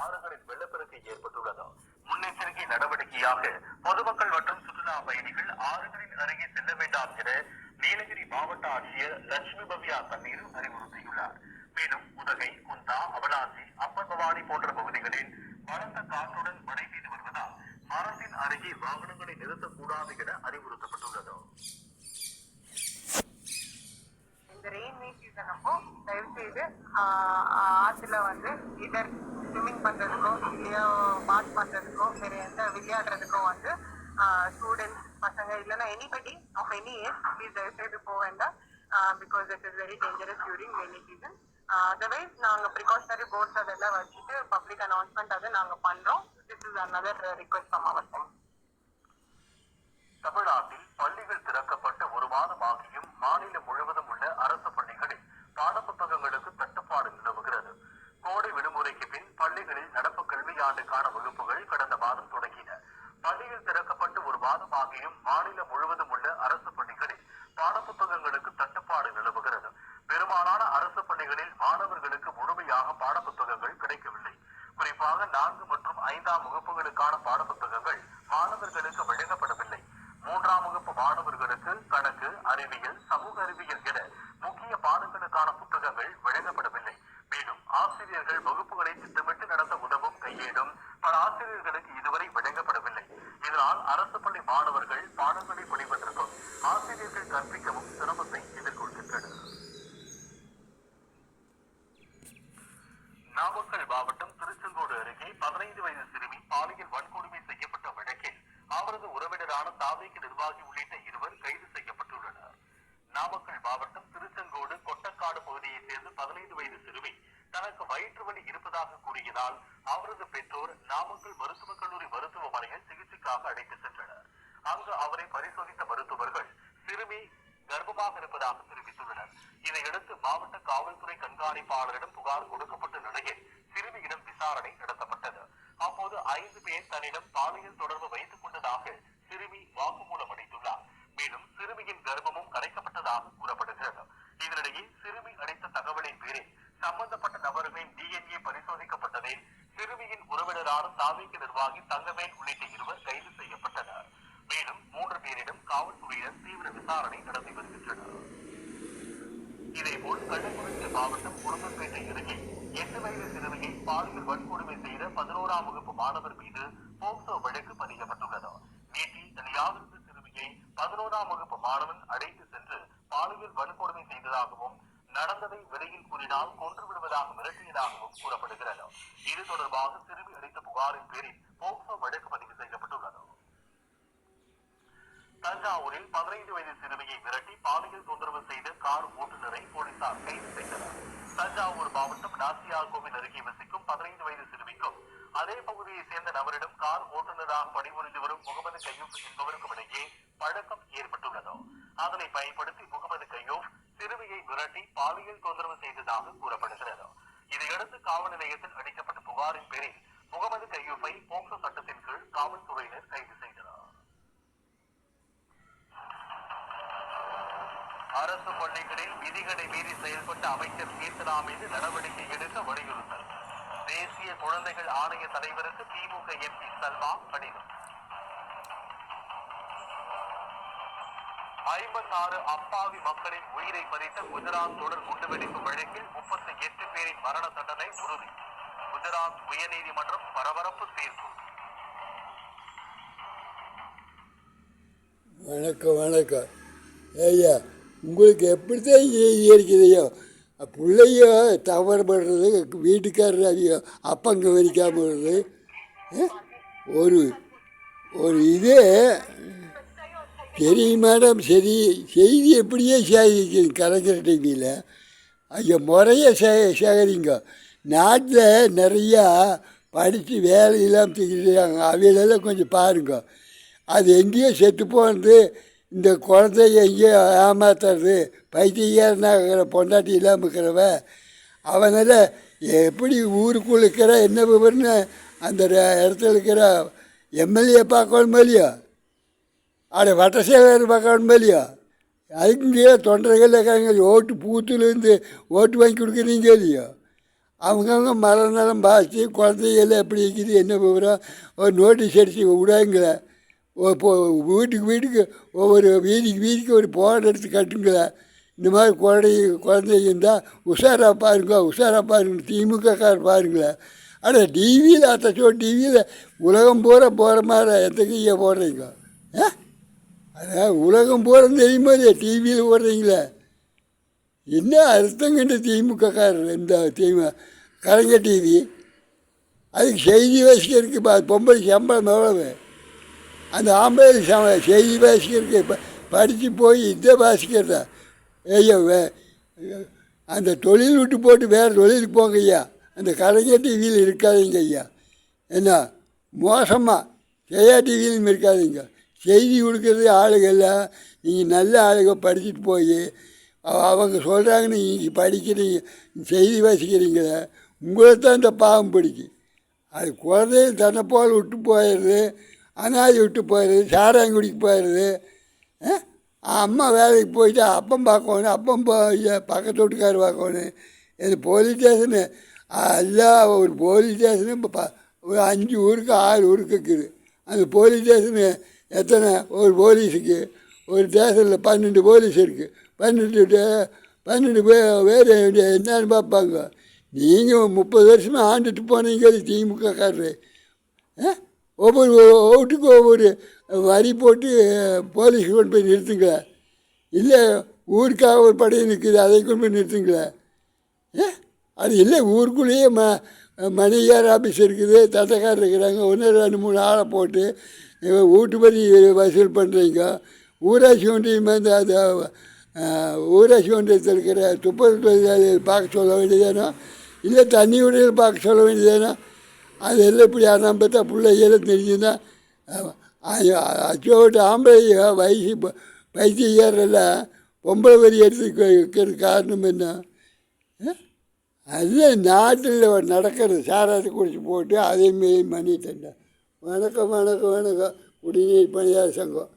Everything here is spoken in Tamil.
ஆறுகளில் வெள்ளப்பெருக்கு ஏற்பட்டுள்ளது. முன்னெச்சரிக்கை நடவடிக்கையாக பொதுமக்கள் மற்றும் சுற்றுலா பயணிகள் ஆறுகளின் அருகே செல்ல வேண்டாம் என நீலகிரி மாவட்ட ஆட்சியர் லட்சுமி பவ்யா தண்ணீர் அறிவுறுத்தியுள்ளார். மேலும் உதகை, குந்தா, அவலாஞ்சி, அப்பர் பவானி போன்ற பகுதிகளில் பலத்த காற்றுடன் மழை பெய்து வருவதால் மரத்தின் அருகே வாகனங்களை நிறுத்தக்கூடாது என அறிவுறுத்தப்பட்டுள்ளது. இந்த ரெயினி சீசன் அப்போ தயவு செய்து ஆற்றுல இதர் ஸ்விம்மிங் பண்றதுக்கோ இல்லையோ பாத் பண்றதுக்கோ வேற எந்த விளையாடுறதுக்கோ ஸ்டூடெண்ட்ஸ் பசங்க இல்லைன்னா anybody of any age please தயவு செய்து போக வேண்டாம். Because it is very dangerous during rainy season. Otherwise நாங்கள் ப்ரிகாஷனரி போர்ட்ஸ் அதெல்லாம் வச்சுட்டு பப்ளிக் அனௌன்ஸ்மெண்ட் அதை நாங்கள் பண்றோம். This is another request from our side. தமிழ்நாட்டில் பள்ளிகள் திறக்கப்பட்ட ஒரு மாதம் ஆகியும் மாநிலம் முழுவதும் உள்ள அரசு பள்ளிகளில் பாடப்புத்தகங்களுக்கு தட்டுப்பாடு நிலவுகிறது. கோடை விடுமுறைக்கு பின் பள்ளிகளில் நடப்பு கல்வியாண்டுக்கான வகுப்புகள் கடந்த மாதம் தொடங்கின. பள்ளிகள் திறக்கப்பட்டு ஒரு மாதம் ஆகியும் மாநிலம் முழுவதும் உள்ள அரசு பள்ளிகளில் பாடப்புத்தகங்களுக்கு தட்டுப்பாடு நிலவுகிறது. பெரும்பாலான அரசு பள்ளிகளில் மாணவர்களுக்கு முழுமையாக பாடப்புத்தகங்கள் கிடைக்கவில்லை. குறிப்பாக 4 மற்றும் 5ஆம் வகுப்புகளுக்கான பாடப்புத்தகங்கள் மாணவர்களுக்கு வழங்கப்படவில்லை. 3ஆம் வகுப்பு மாணவர்களுக்கு கணக்கு, அறிவியல், சமூக அறிவியல் என முக்கிய பாடங்களுக்கான புத்தகங்கள் வழங்கப்படவில்லை. மேலும் ஆசிரியர்கள் வகுப்புகளை திட்டமிட்டு நடத்த உதவும் கையேடும் பல ஆசிரியர்களுக்கு இதுவரை வழங்கப்படவில்லை. இதனால் அரசு பள்ளி மாணவர்கள் பாடங்களை படிப்பதற்கும் ஆசிரியர்கள் கற்பிக்கவும் சிரமத்தை எதிர்கொள்கின்றனர். நாமக்கல் மாவட்டம் திருச்செங்கோடு அருகே 15 வயது சிறுமி பாலியல் வன்கொடுமை செய்யப்பட்ட வழக்கில் அவரது உறவினரான தாவேக்கு நிர்வாகி உள்ளிட்ட 2 கைது செய்யப்பட்டுள்ளனர். நாமக்கல் மாவட்டம் திருச்செங்கோடு கொட்டக்காடு பகுதியைச் சேர்ந்த 15 வயது சிறுமி தனக்கு வயிற்று வலி இருப்பதாக கூறியதால் அவரது பெற்றோர் நாமக்கல் மருத்துவக் கல்லூரி மருத்துவமனையில் சிகிச்சைக்காக அழைத்து சென்றனர். அங்கு அவரை பரிசோதித்த மருத்துவர்கள் சிறுமி கர்ப்பமாக இருப்பதாக தெரிவித்துள்ளனர். இதையடுத்து மாவட்ட காவல்துறை கண்காணிப்பாளரிடம் புகார் கொடுக்கப்பட்ட நிலையில் சிறுமியிடம் விசாரணை நடத்தப்பட்டது. அப்போது 5 பேர் தன்னிடம் பாலியல் தொடர்பு வைத்துக் கொண்டதாக சிறுமி வாக்குமூலம் அளித்துள்ளார். மேலும் சிறுமியின் கர்ப்பமும் கலைக்கப்பட்டதாக கூறப்படுகிறது. இதனிடையே சிறுமி அளித்த தகவலின் பேரில் சம்பந்தப்பட்ட நபர்களின் DNA பரிசோதிக்கப்பட்டதில் சிறுமியின் உறவினரான தாவேக்கு நிர்வாகி தங்கவேல் உள்ளிட்ட 2 கைது செய்யப்பட்டனர். மேலும் 3 பேரிடம் காவல்துறையினர் தீவிர விசாரணை நடத்தி வருகின்றனர். இதேபோல் கள்ளக்குறிச்சி மாவட்டம் உருவப்பேட்டை அருகே 8 வயது சிறுமியை பாலியல் வன்கொடுமை செய்த 11ஆம் வகுப்பு மாணவர் மீது போக்சோ வழக்கு பதியப்பட்டுள்ளது. வீட்டில் தனியாவிருந்த சிறுமியை 11ஆம் வகுப்பு மாணவன் அழைத்து சென்று பாலியல் வன்கொடுமை செய்ததாகவும் நடந்ததை வெளியில் கூறினால் கொன்று விடுவதாக மிரட்டியதாகவும் கூறப்படுகிறது. இது தொடர்பாக சிறுமி அளித்த புகாரின் பேரில் போக்சோ வழக்கு பதிவு செய்யப்பட்டுள்ளது. தஞ்சாவூரில் 15 வயது சிறுமியை மிரட்டி பாலியல் தொந்தரவு செய்த கார் ஓட்டுநரை போலீசார் கைது செய்தனர். தஞ்சாவூர் மாவட்டம் நாசியார் கோவில் அருகே வசிக்கும் 15 வயது சிறுமிக்கும் அதே பகுதியை சேர்ந்த நபரிடம் கார் ஓட்டுநராக பணிபுரிந்து வரும் முகமது கையூப் என்பவருக்கும் இடையே பழக்கம் ஏற்பட்டுள்ளது. அதனை பயன்படுத்தி முகமது கையூப் சிறுமியை மிரட்டி பாலியல் தொந்தரவு செய்ததாக கூறப்படுகிறது. இதையடுத்து காவல் நிலையத்தில் அளிக்கப்பட்ட புகாரின் பேரில் முகமது கையூப்பை போக்சோ சட்டத்தின் கீழ் காவல்துறையினர் கைது செய்தனர். அரசு பள்ளிகளில் விதிகளை மீறி செயல்பட்ட அமைச்சர் கீர்த்தனா மீது நடவடிக்கை எடுக்க வலியுறுத்தல். தேசிய குழந்தைகள் ஆணைய தலைவருக்கு திமுக MP சல்மா கடிதம். 56 அப்பாவி மக்களின் உயிரை பறித்த குஜராத் தொடர் குண்டுவெடிப்பு வழக்கில் 38 பேரின் மரண தண்டனை உறுதி. குஜராத் உயர்நீதிமன்றம் பரபரப்பு தீர்ப்பு. வணக்கம் வணக்கம் ஐயா. உங்களுக்கு எப்படித்தான் இயற்கையோ பிள்ளையோ தவறு பண்ணுறது, வீட்டுக்காரர் அதிக அப்பங்க வரிக்காமல் வருது. ஒரு ஒரு இதே தெரியும் மேடம். சரி, செய்தி எப்படியே சேகரிக்க கலைஞர் டிவியில் ஐயா முறையை சேகரிங்க. நாட்டில் நிறையா படித்து வேலையெல்லாம் தூக்கிட்டாங்க. அவையிலெல்லாம் கொஞ்சம் பாருங்க. அது எங்கேயோ செத்து போனது, இந்த குழந்தைய எங்கேயோ ஏமாத்துறது, பைத்தியக்காரனாகிற பொண்டாட்டி இல்லாமல் இருக்கிறவ அவனால் எப்படி ஊருக்குள்ளே இருக்கிற என்ன விவரம்னு அந்த இடத்துல இருக்கிற எம்எல்ஏ பார்க்கணும் இல்லையோ, வட்ட செயலர் பார்க்கணும் இல்லையோ, அதுக்கு இங்கே தொண்டர்கள் இருக்காங்க. ஓட்டு பூத்துலேருந்து ஓட்டு வாங்கி கொடுக்குறீங்க இல்லையோ, அவங்கவுங்க மரணம் பாதித்து குழந்தைகள் எப்படி இருக்குது என்ன விவரம் ஒரு நோட்டீஸ் அடித்து விடாங்களே வீட்டுக்கு ஒவ்வொரு வீதிக்கு ஒரு போர்டு எடுத்து கட்டுங்களே. இந்த மாதிரி குழந்தைங்க இருந்தால் உஷாராக பாருங்க திமுகக்கார் பாருங்களேன். ஆனால் டிவியில் டிவியில் உலகம் பூரா போகிற மாதிரி எத்தகைய போடுறீங்க? அதான் உலகம் பூரா தெரியுமா டிவியில் போடுறீங்களே. என்ன அர்த்தங்கிட்ட திமுகக்காரர் இந்த கலைஞர் டிவி அதுக்கு செய்தி வாசிக்கிறதுக்கு பொம்பளை சம்பளம் எவ்வளவு? அந்த ஆம்பளை செய்தி வாசிக்கிறதுக்கு படித்து போய் இதை வாசிக்கிறதா? ஐயா அந்த தொழில் விட்டு போட்டு வேறு தொழிலுக்கு போங்க ஐயா. அந்த கலைஞர் டிவியில் இருக்காதீங்க ஐயா. என்ன மோசமாக ஜெயா டிவியிலும் இருக்காதீங்க. செய்தி கொடுக்குறது ஆளுகள்லாம் நீங்கள் நல்ல ஆளுங்க படிச்சுட்டு போய் அவங்க சொல்கிறாங்கன்னு நீங்கள் படிக்கிறீங்க செய்தி வாசிக்கிறீங்களே உங்களை தான் இந்த பாவம் பிடிக்கும். அது குழந்தைய தன்னை போல் விட்டு போயிடுது, அனாதை விட்டு போயிடுது, சாராங்குடிக்கு போயிடுது. அம்மா வேலைக்கு போயிட்டு அப்பம் பார்க்கணும், பக்கத்து வீட்டுக்காரர் பார்க்கணும். இது போலீஸ் ஸ்டேஷனு எல்லாம் ஒரு போலீஸ் ஸ்டேஷனு இப்போ ஒரு 5 ஊருக்கு 6 ஊருக்கு இருக்குது. அந்த போலீஸ் ஸ்டேஷனு எத்தனை ஒரு போலீஸுக்கு ஒரு ஸ்டேஷனில் 12 போலீஸ் இருக்குது. 12 பேர் என்னன்னு பார்ப்பாங்க. நீங்கள் 30 வருஷமாக ஆண்டுட்டு போனீங்க திமுகக்காரரு. ஒவ்வொரு வீட்டுக்கு ஒவ்வொரு வரி போட்டு போலீஸ் கொண்டு போய் நிறுத்துங்களே. இல்லை ஊருக்காக ஒரு படையை நிற்குது அதை கொண்டு போய் நிறுத்துங்களே. அது இல்லை ஊருக்குள்ளேயே மணிகார் ஆஃபீஸ் இருக்குது, தட்டக்காரர் இருக்கிறாங்க. 1 2 3 ஆளை போட்டு வீட்டு வரி வசூல் பண்ணுறீங்க. ஊராட்சி ஒன்றியம் அந்த ஊராட்சி ஒன்றியத்தில் இருக்கிற துப்புரவு தொழிலாளிகள் பார்க்க சொல்ல வேண்டியதானோ, இல்லை தண்ணி உடையில் பார்க்க சொல்ல வேண்டியதானோ. அது எல்லாம் இப்படி யாரும் பார்த்தா பிள்ளைகளும் தெரிஞ்சுன்னா அச்சோட்டு ஆம்பளை வயசு பைத்தியக்காரெல்லாம் பொம்பளை வரி எடுத்து வைக்கிறது காரணம் என்ன? அது நாட்டில் நடக்கிறது. சாராத்தை குடிச்சு போட்டு அதே மாரி பண்ணிட்டேன். வணக்கம் குடிநீர் பணியாளர் சங்கம்.